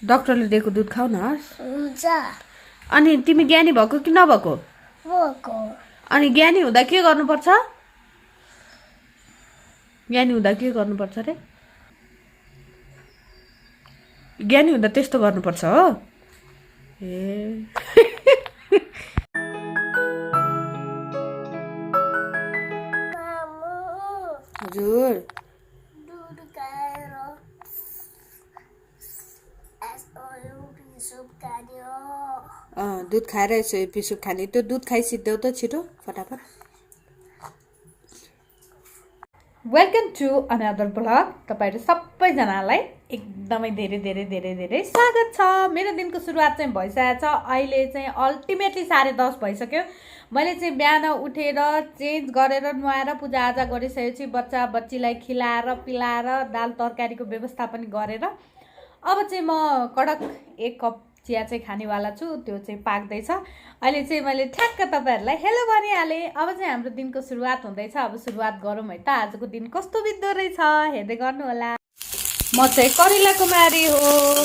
डाक्टरले दिएको दुध खाऊ न हुन्छ अनि तिमी ज्ञानी भएको कि नभएको अनि ज्ञानी हुँदा के गर्नुपर्छ ज्ञानी हुँदा के गर्नुपर्छ रे ज्ञानी हुँदा त्यस्तो गर्नुपर्छ हो ए हजुर दुध खाएर यसो पिसुप खाने त्यो दुध खाइसिद्धेऊ त छिटो फटाफट वेलकम टु अनदर ब्लग तपाईहरु सबैजनालाई एकदमै धेरै धेरै धेरै धेरै स्वागत छ मेरो दिनको सुरुवात चाहिँ भइसकेको छ अहिले चाहिँ अल्टिमेटली 10:30 भइसक्यो मैले चाहिँ बिहान उठेर चेन्ज गरेर नुहाएर पूजाआजा गरिसकेपछि बच्चा बच्चीलाई खिलाएर पिलाएर दाल तरकारीको व्यवस्था पनि गरेर अब चाहिँ म कडक 1 कप चिया चाहिँ खानेवाला छु त्यो चाहिँ पाक्दैछ अहिले चाहिँ मैले ठ्याक्क तपाईहरुलाई हेलो भनिहाले अब चाहिँ हाम्रो दिनको सुरुवात हुँदैछ अब सुरुवात गरौँ है त आजको दिन कस्तो बित्दो रहेछ हेर्दै गर्नु होला म चाहिँ करेला कुमारी हो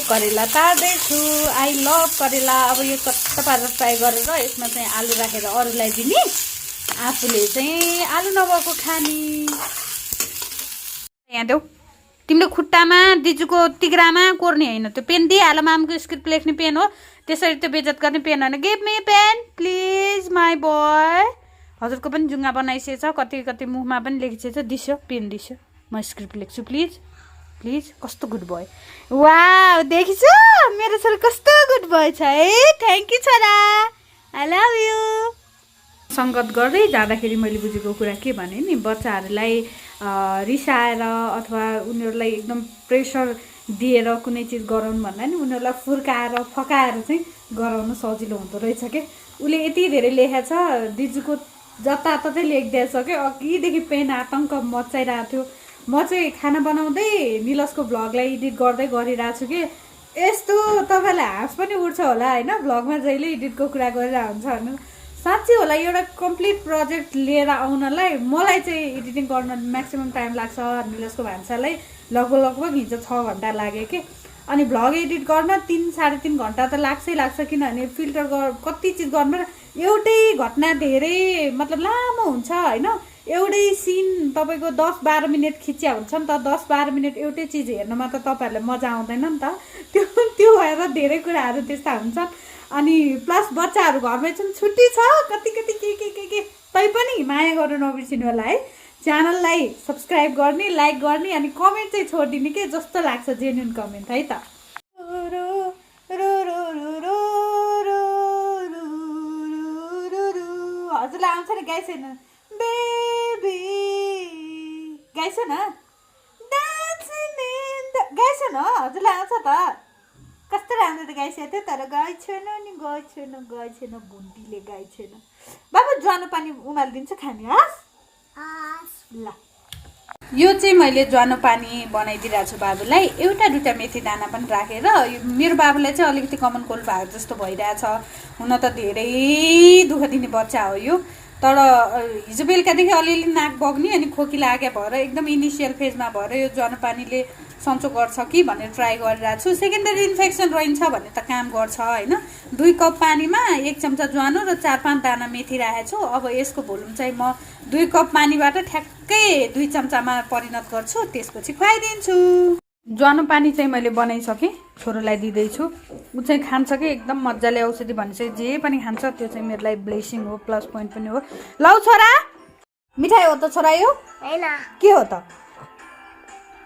करेला तार्दै छु आई लभ करेला अब यो चट्ट पारेर फ्राई गरेर यसमा चाहिँ आलु राखेर अरूलाई दिने आफूले चाहिँ आलु नभएको खानी यहाँ देऊ तिम्रो खुट्टामा दिजुको तिग्रामा कोर्ने हैन त्यो पेन दिइहाल मामको स्क्रिप्ट लेख्ने पेन हो त्यसरी त्यो बेइज्जत गर्ने पेन हैन give me pen please my boy हजुरको पनि जुङ्गा बनाइसकेछ कति कति मुखमा पनि लेखिसकेछ दिस्यो पेन दिस्यो म स्क्रिप्ट लेख्छु प्लिज प्लिज कस्तो गुड बोय वाउ देखिसु मेरो छोरा कस्तो गुड बोय छ है थ्यांक यू छोरा आई लभ यू संगत गर्दै जाँदाखेरि मैले बुझेको कुरा के भने नि बच्चाहरूलाई रिसाएर अथवा उनीहरूलाई एकदम प्रेसर दिएर कुनै चिज गराउनु भन्दा नि उनीहरूलाई फुर्काएर फकाएर चाहिँ गराउन सजिलो हुँदो रहेछ के उसले यति धेरै लेखेको छ दिजुको जताततै लेखिदिएछ के अघिदेखि पेन आतङ्क मचाइरहेको थियो म चाहिँ खाना बनाउँदै निलसको भ्लगलाई एडिट गर्दै गरिरहेको छु कि यस्तो तपाईँलाई हाँस पनि उठ्छ होला होइन भ्लगमा जहिले एडिटको कुरा गरिरहेको हुन्छ भने साँच्चै होला एउटा कम्प्लिट प्रोजेक्ट लिएर आउनलाई मलाई चाहिँ एडिटिङ गर्न म्याक्सिमम टाइम लाग्छ निलसको भान्सालाई लगभग हिजो 6 घन्टा लाग्यो कि अनि भ्लग एडिट गर्न 3-3.5 घन्टा त लाग्छ किनभने फिल्टर कति चिज गर्नु एउटै घटना धेरै मतलब लामो हुन्छ होइन एउटै सिन तपाईँको 10-12 मिनट खिच्या हुन्छ नि त 10-12 मिनट एउटै चिज हेर्नमा त तपाईँहरूलाई मजा आउँदैन नि त त्यो भएर धेरै कुराहरू त्यस्ता हुन्छन् अनि प्लस बच्चाहरू घरमै छन् छुट्टी छ कति के तै पनि माया गर्नु नबिर्सिनु होला है च्यानललाई सब्स्क्राइब गर्ने लाइक गर्ने अनि कमेन्ट चाहिँ छोडिदिने के जस्तो लाग्छ जेन्युन कमेन्ट है त हजुरलाई आउँछ नि गाई छैन बेबी गाई छैन गाई छैन हजुरलाई आउँछ त कस्तो राम्रो त गाई थियो तर गाई छैन नि गाई छैन भुन्डीले गाई छैन बाबा ज्वानो पानी उमालिदिन्छ खाने हस् ल यो चाहिँ मैले ज्वानो पानी बनाइदिइरहेको छु बाबुलाई एउटा दुईटा मेथी दाना पनि राखेर मेरो बाबुलाई चाहिँ अलिकति कमन कोल्ड भएको जस्तो भइरहेछ हुन त धेरै दुःख दिने बच्चा हो यो तर हिजो बेलुकादेखि अलिअलि नाक बग्ने अनि खोकी लाग्यो भएर एकदम इनिसियल फेजमा भएर यो ज्वानो पानीले सन्चो गर्छ कि भनेर ट्राई गरिरहेको छु सेकेन्डरी इन्फेक्सन रहन्छ भन्ने त काम गर्छ होइन 2 कप पानीमा 1 चम्चा ज्वानो र 4-5 दाना मेथी राखेको छु अब यसको भोल्युम चाहिँ म 2 कप पानीबाट ठ्याक्कै 2 चम्चामा परिणत गर्छु त्यसपछि खुवाइदिन्छु ज्वानो पानी चाहिँ मैले बनाइसकेँ छोरोलाई दिँदैछु ऊ चाहिँ खान्छ कि एकदम मजाले औषधि भनेपछि जे पनि खान्छ त्यो चाहिँ मेरो लागि ब्लेसिङ हो प्लस पोइन्ट पनि हो लौ छोरा मिठाई हो त छोरा यो हैन के हो त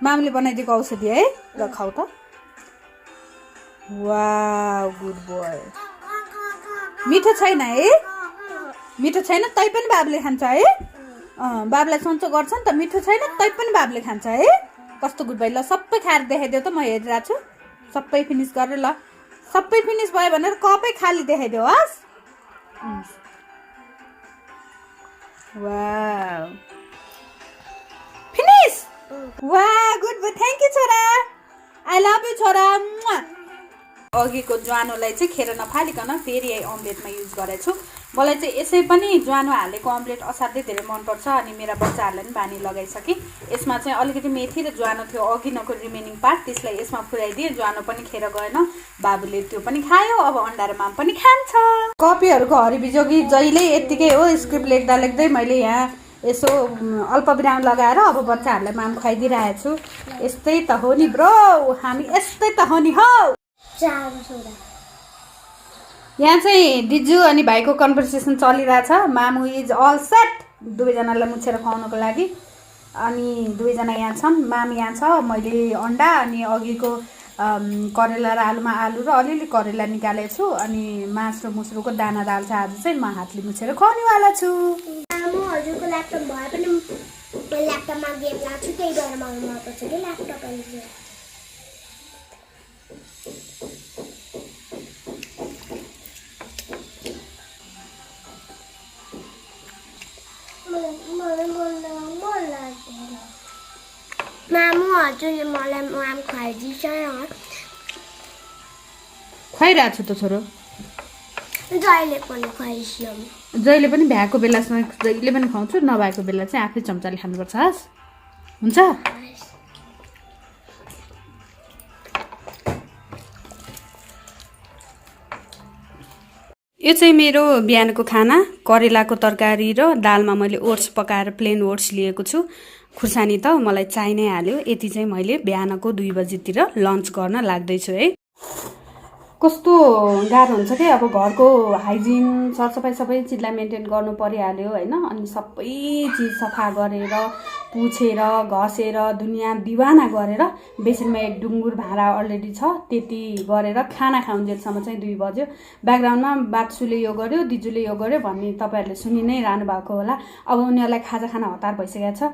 मामले बनाइदिएको औषधि है ल खाऊ त वाउ गुड बोय मिठो छैन है मिठो छैन तै पनि बाबुले खान्छ है बाबुलाई सन्चो गर्छ नि त मिठो छैन तै पनि बाबुले खान्छ है कस्तो गुड बोय ल सबै खाएर देखाइदेऊ त म हेरिरहेको छु सबै फिनिस गरेर ल सबै फिनिस भयो भनेर कपै खाली देखाइदेऊ हस् वाउ फिनिस वाह गुड बोय थ्यांक यू छोरा आई लभ यू छोरा अघिको ज्वानोलाई चाहिँ खेर नफालिकन फेरि अमलेटमा युज गरेछु मलाई चाहिँ यसै पनि ज्वानो हालेको अम्लेट असाध्यै धेरै मनपर्छ अनि मेरा बच्चाहरूलाई पनि बानी लगाइसकेँ। यसमा चाहिँ अलिकति मेथी र ज्वानो थियो अघिनको रिमेनिङ पार्ट, त्यसलाई यसमा पुर्याइदिएँ। ज्वानो पनि खेर गएन, बाबुले त्यो पनि खायो। अब अन्डा र माम पनि खान्छ। कपीहरूको हरिबिजोगी जहिले यत्तिकै हो। स्क्रिप्ट लेख्दा लेख्दै मैले यहाँ यसो अल्पविराम लगाएर अब बच्चाहरूलाई माम खुवाइदिइरहेको छु। यस्तै त हो नि ब्रो, हामी यस्तै त हो नि हौ। यहाँ चाहिँ दिजु अनि भाइको कन्भर्सेसन चलिरहेछ। मामु इज अल सेट दुवैजनालाई मुछेर खुवाउनको लागि। अनि दुवैजना यहाँ छन्, माम यहाँ छ। मैले अन्डा अनि अघिको करेला र आलुमा आलु र अलिअलि करेला निकालेको छु। अनि मासु र मुस्रुको दाना दाल छ। आज चाहिँ म हातले मुछेर खुवाउनेवाला छु। हजुरको ल्यापटप भए पनि ल्यापटपमा गेम लाग्छु, त्यही भएर मलाई मनपर्छ कि ल्यापटप। मामु हजुरले मलाई माम खुवाइदिन्छ खुवाइरहेको छु त छोरो, जहिले पनि खुवाइदियो। जहिले पनि भ्याएको बेलामा जहिले पनि खुवाउँछु, नभएको बेला चाहिँ आफै चम्चाले खानुपर्छ। हस् हुन्छ। यो चाहिँ मेरो बिहानको खाना, करेलाको तरकारी र दालमा मैले ओट्स पकाएर प्लेन ओट्स लिएको छु। खुर्सानी त मलाई चाहि नै हाल्यो। यति चाहिँ मैले बिहानको 2 बजीतिर लन्च गर्न लाग्दैछु है। कस्तो गाह्रो हुन्छ कि अब घरको हाइजिन सरसफाइ सबै चिजलाई मेन्टेन गर्नु परिहाल्यो होइन। अनि सबै चिज सफा गरेर पुछेर घसेर दुनियाँ दिवाना गरेर बेसिनमा एक डुङ्गुर भाँडा अलरेडी छ, त्यति गरेर खाना खाउन्जेलसम्म चाहिँ 2 बज्यो। ब्याकग्राउन्डमा बात्सुले यो गर्यो, दिजुले यो गर्यो भन्ने तपाईँहरूले सुनि नै रहनु भएको होला। अब उनीहरूलाई खाजा खाना हतार भइसकेको छ।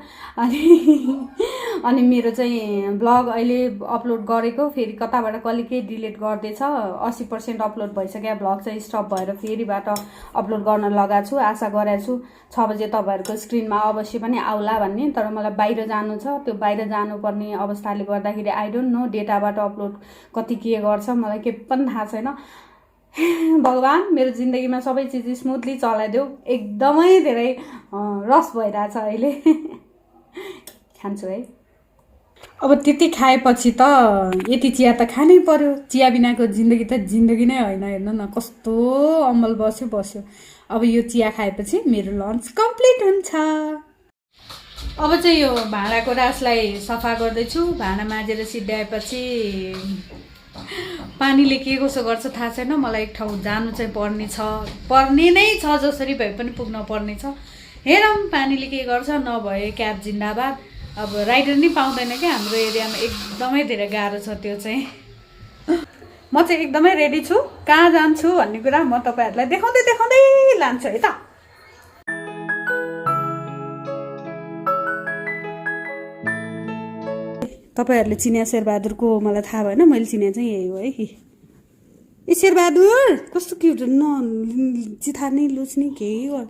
अनि मेरो चाहिँ ब्लग अहिले अपलोड गरेको फेरि कताबाट कहिले केही डिलिट गर्दैछ। 80% अपलोड भइसक्यो। ब्लग चाहिँ स्टप भएर फेरिबाट अपलोड गर्न लगाएको छु। आशा गरेको छु 6 बजे तपाईँहरूको स्क्रिनमा अवश्य पनि आउला भन्ने। तर मलाई बाहिर जानु छ, त्यो बाहिर जानुपर्ने अवस्थाले गर्दाखेरि आई डोन्ट नो डेटाबाट अपलोड कति के गर्छ, मलाई के पनि थाहा छैन। भगवान् मेरो जिन्दगीमा सबै चिज स्मुथली चलाइदेऊ। एकदमै धेरै रस भइरहेछ अहिले। खान्छु है। अब त्यति खाएपछि त यति चिया त खानै पर्यो। चिया बिनाको जिन्दगी त जिन्दगी नै होइन। हेर्नु न कस्तो अमल बस्यो। अब यो चिया खाएपछि मेरो लन्च कम्प्लिट हुन्छ। अब चाहिँ यो भाँडाको रासलाई सफा गर्दैछु। भाँडा माजेर सिद्ध्याएपछि पानीले के कसो गर्छ थाहा छैन। मलाई एक ठाउँ जानु चाहिँ पर्ने नै छ, जसरी भए पनि पुग्न पर्ने छ। हेरौँ पानीले के गर्छ। नभए क्याब जिन्दाबाद। अब राइडर नै पाउँदैन क्या हाम्रो एरियामा, एकदमै धेरै गाह्रो छ त्यो चाहिँ। म चाहिँ एकदमै रेडी छु। कहाँ जान्छु भन्ने कुरा म तपाईँहरूलाई देखाउँदै लान्छु है त। तपाईँहरूले चिनिया शेरबहादुरको मलाई थाहा भएन, मैले चिनिया चाहिँ यही हो है कि। ए शेरबहादुर कस्तो क्युट, न चिथार्ने लुच्ने केही हो।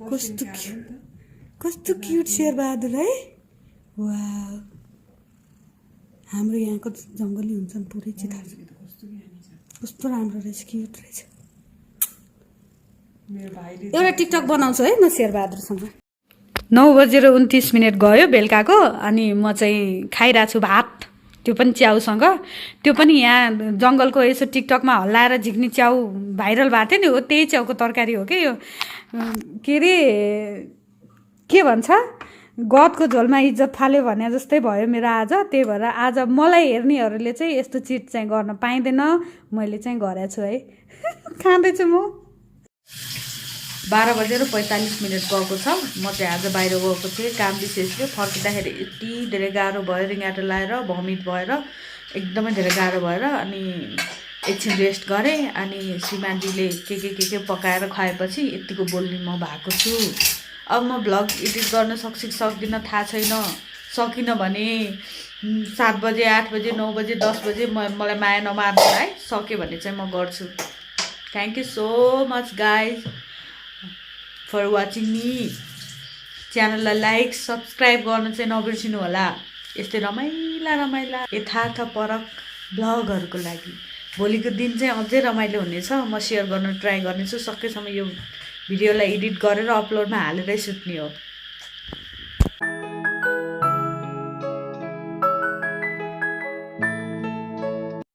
कस्तो क्युट शेरबहादुर है। वाह, हाम्रो यहाँको जङ्गली हुन्छ नि पुरै चिथार्छ। कस्तो राम्रो रहेछ, क्युट रहेछ। एउटा टिकटक बनाउँछु है म शेरबहादुरसँग। 9:29 गयो बेलुकाको। अनि म चाहिँ खाइरहेको छु भात, त्यो पनि च्याउसँग। त्यो पनि यहाँ जङ्गलको यसो टिकटकमा हल्लाएर झिक्ने च्याउ भाइरल भएको थियो नि, हो त्यही च्याउको तरकारी हो कि यो। के अरे के भन्छ, गदको झोलमा इज्जत फाल्यो भने जस्तै भयो मेरो आज। त्यही भएर आज मलाई हेर्नेहरूले चाहिँ यस्तो चिट चाहिँ गर्न पाइँदैन। मैले चाहिँ गरेको छु है। खाँदैछु म। 12:45 गएको छ। म चाहिँ आज बाहिर गएको थिएँ काम विशेषले। फर्किँदाखेरि यति धेरै गाह्रो भयो, रिङ्गाटो लाएर भमिट भएर एकदमै धेरै गाह्रो भएर अनि एकछिन रेस्ट गरेँ। अनि श्रीमानजीले के पकाएर खुवाएपछि यतिको बोल्ने म भएको छु। अब म भ्लग एडिट गर्न सक्छु कि सक्दिनँ थाहा छैन। सकिनँ भने 7 बजे 8 बजे 9 बजे 10 बजे मलाई माया नमार्नु है। सक्यो भने चाहिँ म गर्छु। Thank you so much guys for watching me. च्यानललाई लाइक सब्सक्राइब गर्न चाहिँ नबिर्सिनु होला। यस्तै रमाइला यथार्थपरक भ्लगहरूको लागि। भोलिको दिन चाहिँ अझै रमाइलो हुनेछ। म सेयर गर्न ट्राई गर्नेछु। सकेसम्म यो भिडियोलाई एडिट गरेर अपलोडमा हालेरै सुत्ने हो